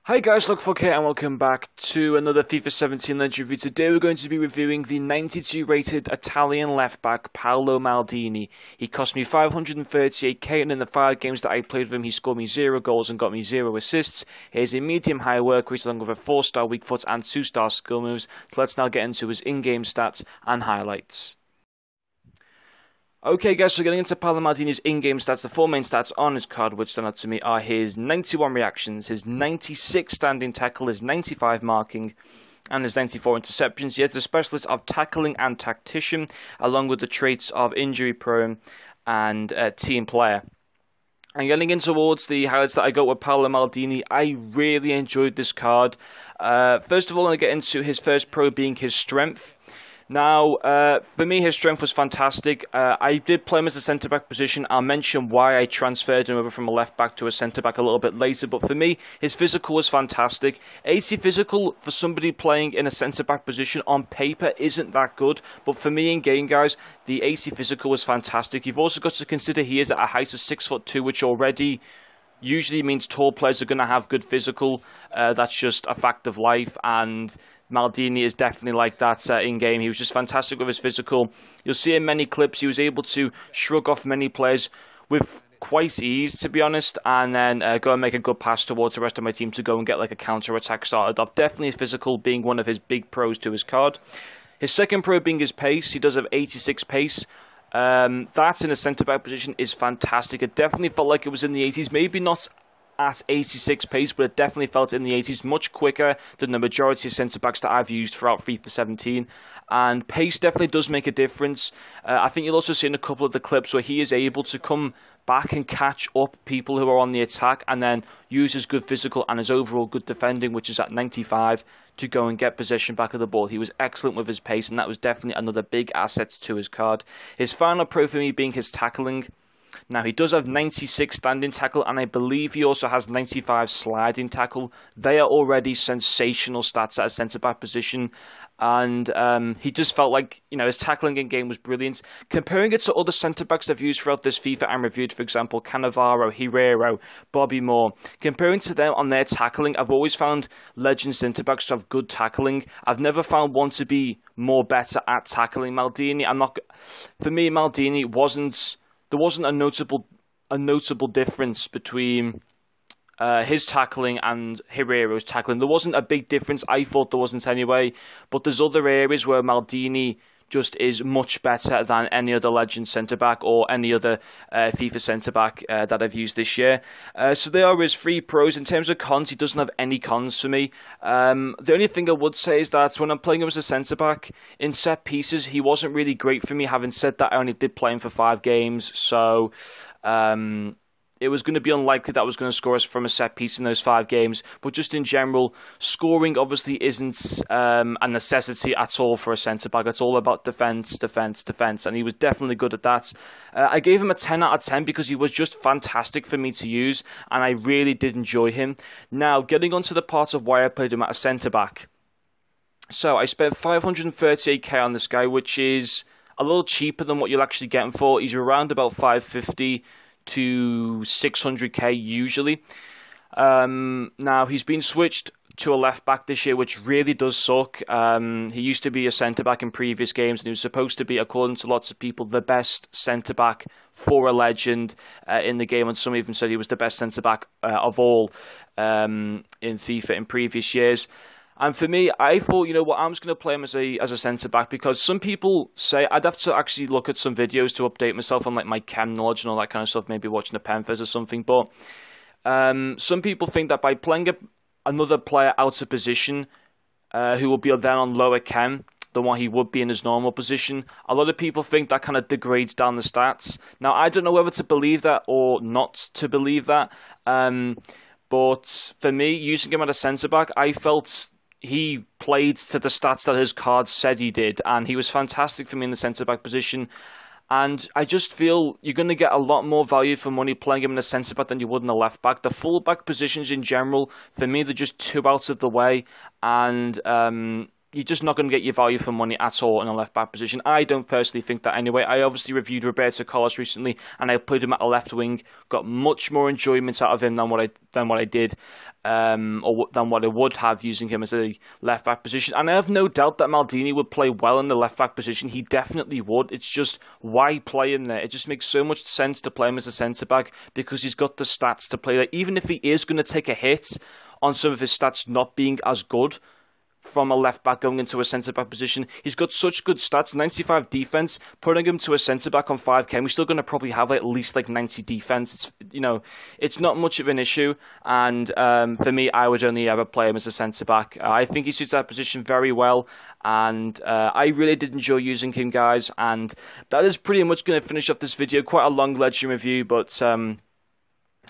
Hi guys, Luckfuck here and welcome back to another FIFA 17 Legend review. Today we're going to be reviewing the 92 rated Italian left back Paolo Maldini. He cost me 538k and in the 5 games that I played with him he scored me 0 goals and got me 0 assists. He has a medium high work rate along with a 4-star weak foot and 2-star skill moves. So let's now get into his in-game stats and highlights. Okay guys, so getting into Paolo Maldini's in-game stats, the 4 main stats on his card which stand out to me are his 91 reactions, his 96 standing tackle, his 95 marking, and his 94 interceptions. He has the specialist of tackling and tactician, along with the traits of injury prone and team player. And getting in towards the highlights that I got with Paolo Maldini, I really enjoyed this card. First of all, I'm going to get into his first pro being his strength. Now, for me, his strength was fantastic. I did play him as a centre-back position. I'll mention why I transferred him over from a left-back to a centre-back a little bit later. But for me, his physical was fantastic. 80 physical for somebody playing in a centre-back position on paper isn't that good. But for me in game, guys, the 80 physical was fantastic. You've also got to consider he is at a height of 6'2", which already usually means tall players are going to have good physical. That's just a fact of life, and Maldini is definitely like that in-game. He was just fantastic with his physical. You'll see in many clips he was able to shrug off many players with quite ease, to be honest, and then go and make a good pass towards the rest of my team to go and get like a counter-attack started off. Definitely his physical being one of his big pros to his card. His second pro being his pace. He does have 86 pace. That in a centre-back position is fantastic. It definitely felt like it was in the 80s. Maybe not at 86 pace, but it definitely felt in the 80s, much quicker than the majority of centre-backs that I've used throughout FIFA 17, and pace definitely does make a difference. I think you'll also see in a couple of the clips where he is able to come back and catch up people who are on the attack and then use his good physical and his overall good defending, which is at 95, to go and get possession back of the ball. He was excellent with his pace, and that was definitely another big asset to his card. His final pro for me being his tackling. Now, he does have 96 standing tackle, and I believe he also has 95 sliding tackle. They are already sensational stats at a centre-back position, and he just felt like, you know, his tackling in game was brilliant. Comparing it to other centre-backs I've used throughout this FIFA and reviewed, for example, Cannavaro, Herrero, Bobby Moore, comparing to them on their tackling, I've always found legend centre-backs to have good tackling. I've never found one to be more better at tackling. Maldini, for me, Maldini there wasn't a notable difference between his tackling and Herrero's tackling. There wasn't a big difference. I thought there wasn't anyway. But there's other areas where Maldini just is much better than any other legend centre-back or any other FIFA centre-back that I've used this year. So there are his 3 pros. In terms of cons, he doesn't have any cons for me. The only thing I would say is that when I'm playing him as a centre-back, in set pieces, he wasn't really great for me. Having said that, I only did play him for 5 games, so it was going to be unlikely that I was going to score us from a set piece in those 5 games. But just in general, scoring obviously isn't a necessity at all for a centre-back. It's all about defence, defence, defence. And he was definitely good at that. I gave him a 10 out of 10 because he was just fantastic for me to use. And I really did enjoy him. Now, getting on to the part of why I played him at a centre-back. So, I spent 538k on this guy, which is a little cheaper than what you'll actually get him for. He's around about 550 to 600k usually. Now, he's been switched to a left back this year, which really does suck. He used to be a centre back in previous games, and he was supposed to be, according to lots of people, the best centre back for a legend in the game, and some even said he was the best centre back of all in FIFA in previous years. And for me, I thought, you know what, I'm just going to play him as a centre-back, because some people say, I'd have to actually look at some videos to update myself on like my chem knowledge and all that kind of stuff, maybe watching a Penfez or something, but some people think that by playing another player out of position, who will be then on lower chem than what he would be in his normal position, a lot of people think that kind of degrades down the stats. Now, I don't know whether to believe that or not to believe that, but for me, using him at a centre-back, I felt he played to the stats that his card said he did, and he was fantastic for me in the centre-back position. And I just feel you're going to get a lot more value for money playing him in a centre-back than you would in a left-back. The full-back positions in general, for me, they're just too out of the way. And you're just not going to get your value for money at all in a left-back position. I don't personally think that anyway. I obviously reviewed Roberto Carlos recently, and I put him at a left wing. Got much more enjoyment out of him than what I did, or than what I would have using him as a left-back position. And I have no doubt that Maldini would play well in the left-back position. He definitely would. It's just, why play him there? It just makes so much sense to play him as a centre-back because he's got the stats to play there. Even if he is going to take a hit on some of his stats not being as good from a left-back going into a centre-back position, he's got such good stats, 95 defence, putting him to a centre-back on 5k, we're still going to probably have at least like 90 defence. It's not much of an issue, and for me, I would only ever play him as a centre-back. I think he suits that position very well, and I really did enjoy using him, guys, and that is pretty much going to finish off this video. Quite a long legend review, but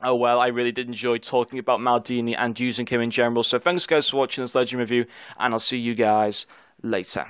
oh well, I really did enjoy talking about Maldini and using him in general. So thanks guys for watching this legend review, and I'll see you guys later.